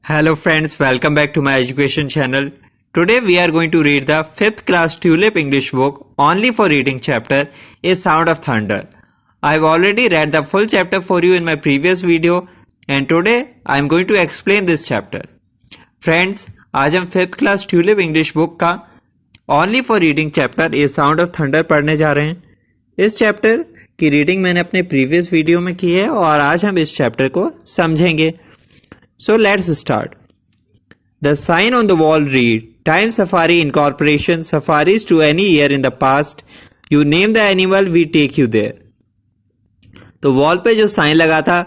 Hello friends, welcome back to my education channel. Today we are going to read the 5th class Tulip English book only for reading chapter A Sound of Thunder. I have already read the full chapter for you in my previous video and today I am going to explain this chapter. Friends, आज हम 5th class Tulip English book का only for reading chapter A Sound of Thunder पढ़ने जा रहे हैं. इस chapter की reading मैंने अपने प्रीवियस वीडियो में की है और आज हम इस चैप्टर को समझेंगे. So let's start. The sign on the wall read, Time Safari Incorporation, safaris to any year in the past. You name the animal, we take you there. तो वॉल पे जो साइन लगा था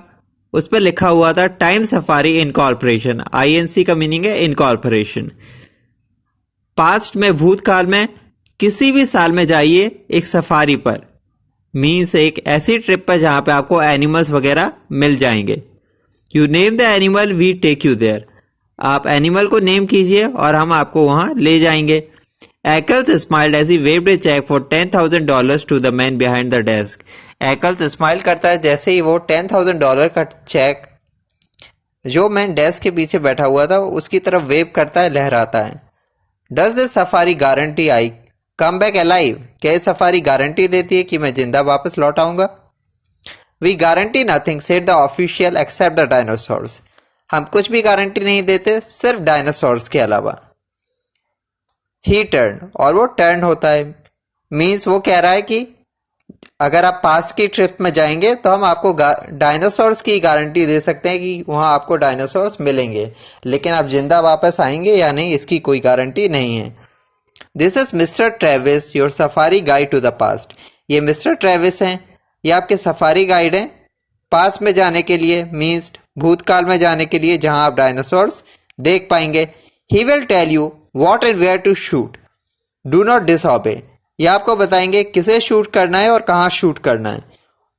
उस पर लिखा हुआ था टाइम सफारी इनकॉर्पोरेशन. INC का मीनिंग है इनकॉर्पोरेशन. पास्ट में भूतकाल में किसी भी साल में जाइए एक सफारी पर, मीन्स एक ऐसी ट्रिप पर जहां पे आपको एनिमल्स वगैरह मिल जाएंगे. You name the animal, we take you there. आप एनिमल को नेम कीजिए और हम आपको वहां ले जाएंगे. Eccles smiled as he waved a check for $10,000 to the man behind the desk. Eccles smile करता है जैसे ही वो $10,000 का चेक जो मैन डेस्क के पीछे बैठा हुआ था उसकी तरफ वेव करता है, लहराता है. Does this safari guarantee I come back alive? क्या सफारी गारंटी देती है कि मैं जिंदा वापस लौट आऊंगा? We guarantee nothing, said the official, except the dinosaurs. हम कुछ भी गारंटी नहीं देते सिर्फ डायनासोर्स के अलावा. He turned, और वो टर्न होता है, मीन्स वो कह रहा है कि अगर आप पास्ट की ट्रिप में जाएंगे तो हम आपको डायनासोर्स की गारंटी दे सकते हैं कि वहां आपको डायनासोर्स मिलेंगे, लेकिन आप जिंदा वापस आएंगे या नहीं इसकी कोई गारंटी नहीं है. This is Mister Travis, your safari guide to the past. ये मिस्टर ट्रेविस हैं, ये आपके सफारी गाइड हैं पास में जाने के लिए, मीन्स भूतकाल में जाने के लिए जहां आप डायनासोर्स देख पाएंगे. He will tell you what and where to shoot. Do not disobey. ये आपको बताएंगे किसे शूट करना है और कहां शूट करना है,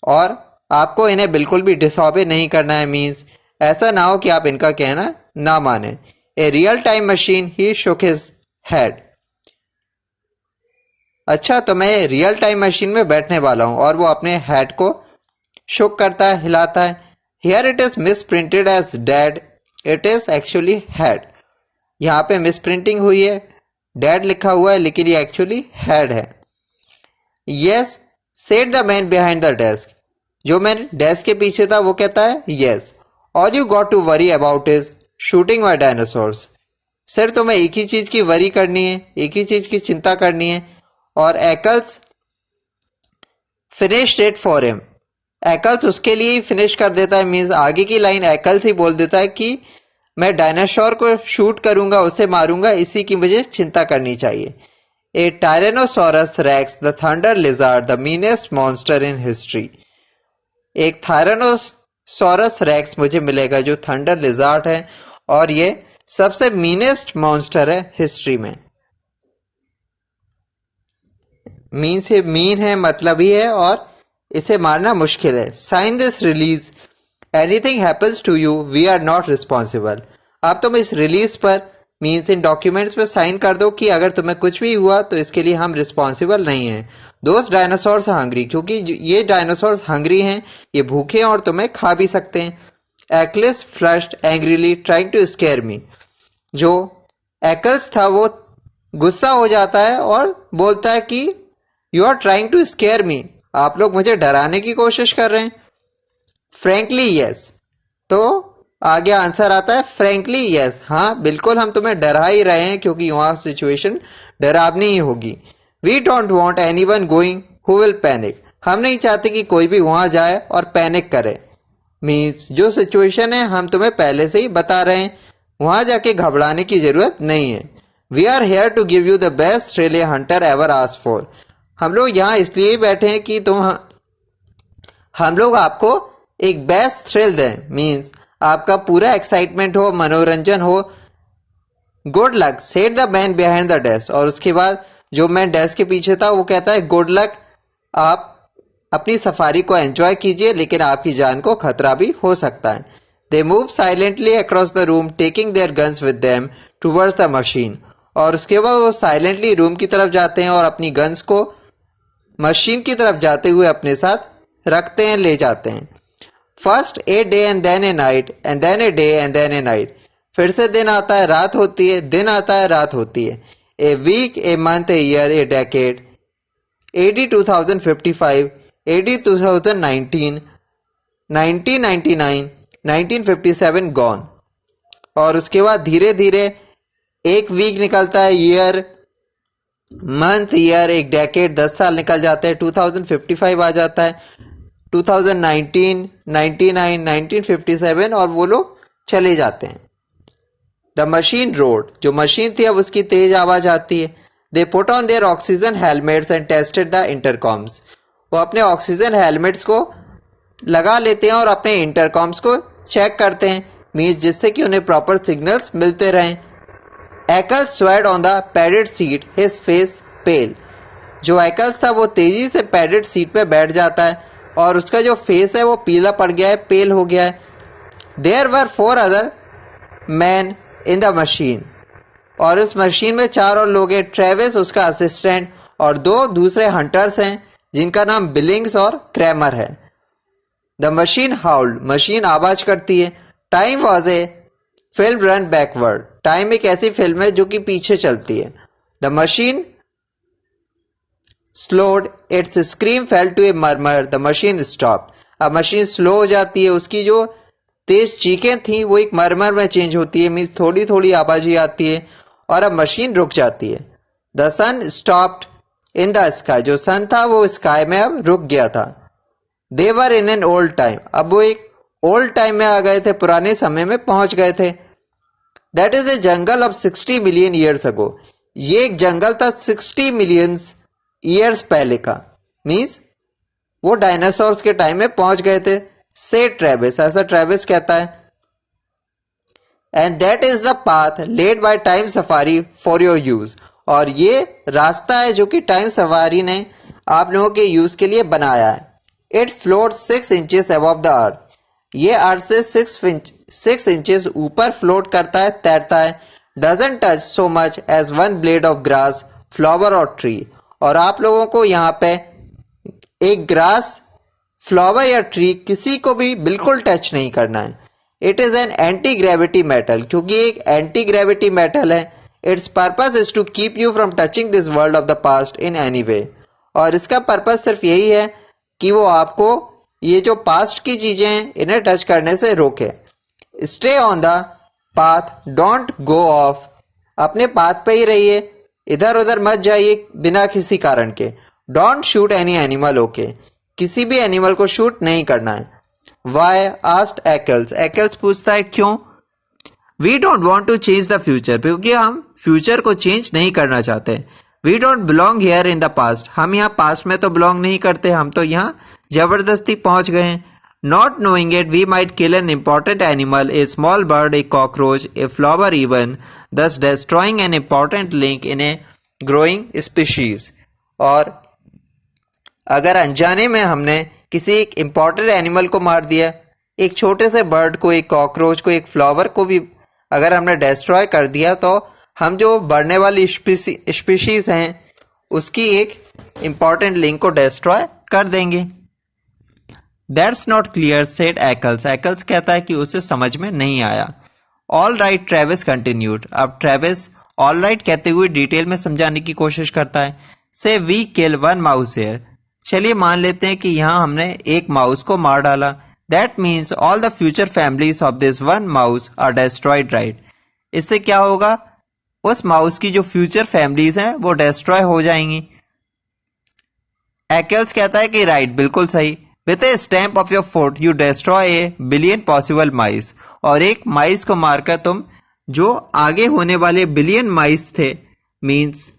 और आपको इन्हें बिल्कुल भी डिसऑबे नहीं करना है, मीन्स ऐसा ना हो कि आप इनका कहना ना माने. A real time machine, he shook his head. अच्छा, तो मैं रियल टाइम मशीन में बैठने वाला हूं, और वो अपने हेड को शुक करता है, हिलाता है. Here it is misprinted as dead, it is actually head. यहां पे मिस प्रिंटिंग हुई है, डेड लिखा हुआ है लेकिन ये एक्चुअली हेड है. Yes said the man behind the desk. जो मैन डेस्क के पीछे था वो कहता है yes. All you got to worry about is shooting my dinosaurs. Sir तुम्हें एक ही चीज की वरी करनी है, एक ही चीज की चिंता करनी है. और Eccles finished it for him. Eccles उसके लिए ही फिनिश कर देता है, मीन्स आगे की लाइन Eccles ही बोल देता है कि मैं डायनासोर को शूट करूंगा, उसे मारूंगा, इसी की मुझे चिंता करनी चाहिए. A Tyrannosaurus rex the thunder lizard, the meanest monster in history. एक थायरेनोसोरस रेक्स मुझे मिलेगा जो थंडर लिजार्ड है, और ये सबसे मीनेस्ट मॉन्स्टर है हिस्ट्री में. मीन से मीन है, मतलब ही है, और इसे मारना मुश्किल है. Sign this release, anything happens to you we are not responsible. अब तुम इस रिलीज पर, मीन्स इन डॉक्यूमेंट्स पर साइन कर दो कि अगर तुम्हें कुछ भी हुआ तो इसके लिए हम रिस्पॉन्सिबल नहीं हैं. दोस डायनासोर्स हंग्री, क्योंकि ये डायनासोर्स हंग्री हैं, ये भूखे हैं और तुम्हें खा भी सकते हैं. Eckels flushed angrily trying to scare me. जो एक्ल्स था वो गुस्सा हो जाता है और बोलता है कि you are trying to scare me, आप लोग मुझे डराने की कोशिश कर रहे हैं. फ्रेंकली यस, तो आगे आंसर आता है फ्रेंकली यस, हाँ बिल्कुल हम तुम्हें डरा ही रहे हैं क्योंकि वहां सिचुएशन डरावनी ही होगी. We don't want anyone going who will panic. हम नहीं चाहते कि कोई भी वहां जाए और पैनिक करे, मीन्स जो सिचुएशन है हम तुम्हें पहले से ही बता रहे हैं, वहां जाके घबराने की जरूरत नहीं है. We are here to give you the best thrill a hunter ever asked for. हम लोग यहां इसलिए ही बैठे हैं कि हम लोग आपको एक बेस्ट थ्रिल दें, मीन्स आपका पूरा एक्साइटमेंट हो, मनोरंजन हो. Good luck said the man behind the desk. और उसके बाद जो मैन डेस्क के पीछे था वो कहता है गुड लक, आप अपनी सफारी को एंजॉय कीजिए लेकिन आपकी जान को खतरा भी हो सकता है. They move silently across the room taking their guns with them towards the machine. और उसके बाद वो साइलेंटली रूम की तरफ जाते हैं और अपनी गन्स को मशीन की तरफ जाते हुए अपने साथ रखते हैं, ले जाते हैं. First a day and then a night and then a day and then a night. फिर से दिन आता है, रात होती है, दिन आता है, रात होती है. A week, a month, a year, a decade. AD 2055, AD 2019, 1999, 1957 gone. और उसके बाद धीरे धीरे एक वीक निकलता है, ईयर, मंथ, ईयर, एक डेकेड, 10 साल निकल जाते हैं, 2055 आ जाता है, 2019, 99, 1957 और वो लोग चले जाते हैं. द मशीन रोड, जो मशीन थी अब उसकी तेज आवाज आती है. They put on their oxygen helmets and tested the intercoms. वो अपने ऑक्सीजन हेलमेट्स को लगा लेते हैं और अपने इंटरकॉम्स को चेक करते हैं, मींस जिससे कि उन्हें प्रॉपर सिग्नल्स मिलते रहें. Eccles swayed on the padded seat, his face pale. जो Eccles था वो तेजी से पैडेड सीट पे बैठ जाता है और उसका जो फेस है वो पीला पड़ गया है, पेल हो गया है. There were 4 other men in the machine. और उस मशीन में 4 और लोग हैं. ट्रेविस उसका असिस्टेंट और 2 दूसरे हंटर्स हैं जिनका नाम बिलिंग्स और क्रैमर है. द मशीन हाउल्ड, मशीन आवाज करती है. Time was a film run backward. टाइम एक ऐसी फिल्म है जो कि पीछे चलती है. The machine slowed, its scream fell to a murmur. The machine stop. अब मशीन स्लो हो जाती है, उसकी जो तेज चीखें थी वो एक मरमर में चेंज होती है, मीन्स थोड़ी थोड़ी आवाज ही आती है और अब मशीन रुक जाती है. The sun stopped in the sky. जो सन था वो स्काई में अब रुक गया था. दे वर इन एन ओल्ड टाइम. अब वो एक ओल्ड टाइम में आ गए थे, पुराने समय में पहुंच गए थे. That is a jungle of 60 million years ago. ये एक जंगल था 60 मिलियन ईयर्स पहले का, मीन्स वो डायनासोर्स के टाइम में पहुंच गए थे, से ट्रेविस. ऐसा ट्रेविस कहता है. And that is the path led by time safari for your use. और ये रास्ता है जो कि टाइम सफारी ने आप लोगों के यूज के लिए बनाया है. It float 6 inches above the earth. ये अर्थ से 6 इंचेस ऊपर फ्लोट करता है, तैरता है. Doesn't touch so much as one blade of grass, flower और ट्री. और आप लोगों को यहाँ पे एक ग्रास, फ्लावर या ट्री किसी को भी बिल्कुल टच नहीं करना है. It is an anti gravity metal, क्योंकि एक एंटी ग्रेविटी मेटल है. Its purpose is to keep you from touching this world of the past in any way. और इसका पर्पस सिर्फ यही है कि वो आपको ये जो पास्ट की चीजें हैं इन्हें टच करने से रोके. Stay on the path, don't go of. अपने पाथ पे ही रहिए, इधर उधर मत जाइए बिना किसी कारण के. Don't shoot any animal. Okay, किसी भी एनिमल को शूट नहीं करना है. Y asked Eccles. Eccles पूछता है क्यों. We don't want to change the future. क्योंकि हम फ्यूचर को चेंज नहीं करना चाहते. We don't belong here in the past. हम यहाँ पास्ट में तो बिलोंग नहीं करते, हम तो यहाँ जबरदस्ती पहुंच गए हैं. Not knowing it we might kill an important animal, a small bird, a cockroach, a flower even, thus destroying an important link in a growing species. और अगर अनजाने में हमने किसी एक इंपॉर्टेंट एनिमल को मार दिया, एक छोटे से बर्ड को, एक कॉकरोच को, एक फ्लावर को भी अगर हमने डिस्ट्रॉय कर दिया, तो हम जो बढ़ने वाली स्पीशीज हैं उसकी एक इंपॉर्टेंट लिंक को डिस्ट्रॉय कर देंगे. That's not clear said Eccles. Eccles कहता है कि उसे समझ में नहीं आया. All right Travis continued. अब ट्रेविस ऑल राइट कहते हुए डिटेल में समझाने की कोशिश करता है. Say we kill one mouse here. चलिए मान लेते हैं कि यहां हमने एक माउस को मार डाला. That means all the future families of this one mouse are destroyed, right. इससे क्या होगा, उस माउस की जो फ्यूचर फैमिलीज हैं वो डिस्ट्रॉय हो जाएंगी. Eccles कहता है कि राइट, बिल्कुल सही. With a stamp of your foot you destroy a billion possible mice. और एक माइस को मारकर तुम जो आगे होने वाले बिलियन माइस थे, मींस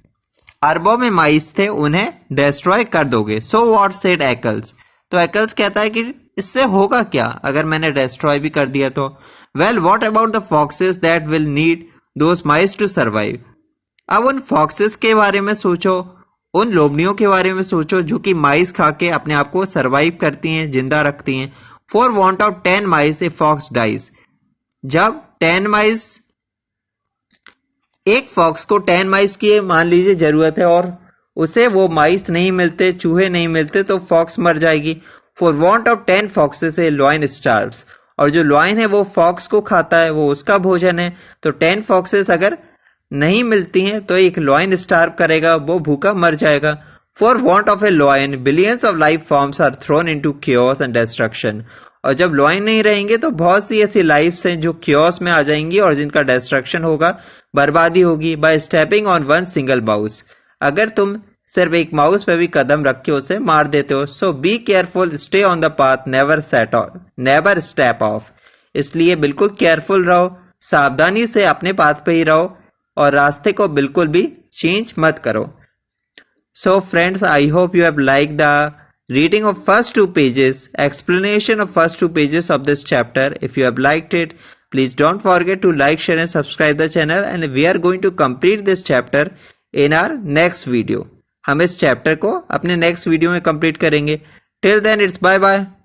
अरबों में माइस थे, उन्हें डिस्ट्रॉय कर दोगे. So what said Eccles. तो Eccles कहता है कि इससे होगा क्या अगर मैंने डिस्ट्रॉय भी कर दिया तो. Well what about the foxes that will need those mice to survive. अब उन फॉक्सेस के बारे में सोचो, उन लोमड़ियों के बारे में सोचो जो कि माइस खा के अपने आप को सर्वाइव करती हैं, जिंदा रखती हैं. For want of 10 mice a fox dies. जब 10 माइस, एक फॉक्स को 10 माइस की मान लीजिए जरूरत है और उसे वो माइस नहीं मिलते, चूहे नहीं मिलते, तो फॉक्स मर जाएगी. For want of 10 foxes a lion starves. और जो लॉयन है वो फॉक्स को खाता है, वो उसका भोजन है। तो 10 फॉक्सेस अगर नहीं मिलती हैं तो एक लॉयन स्टार्व करेगा, वो भूखा मर जाएगा। For want of a lion billions of life forms are thrown into chaos and destruction. और जब लॉयन नहीं रहेंगे तो बहुत सी ऐसी लाइफ्स हैं जो chaos में आ जाएंगी और जिनका डिस्ट्रक्शन होगा, बर्बादी होगी। By stepping on one single mouse, अगर तुम सिर्फ एक माउस पे भी कदम रख के उसे मार देते हो। So be careful, stay on the path, never step off. इसलिए बिल्कुल केयरफुल रहो, सावधानी से अपने पाथ पे ही रहो और रास्ते को बिल्कुल भी चेंज मत करो। So friends, I hope you have liked the reading of first 2 pages, explanation of first 2 pages of this chapter. If you have liked it, please don't forget to like, share and subscribe the channel, and we are going to complete this chapter in our next video. हम इस chapter को अपने next video में complete करेंगे. Till then, it's bye bye.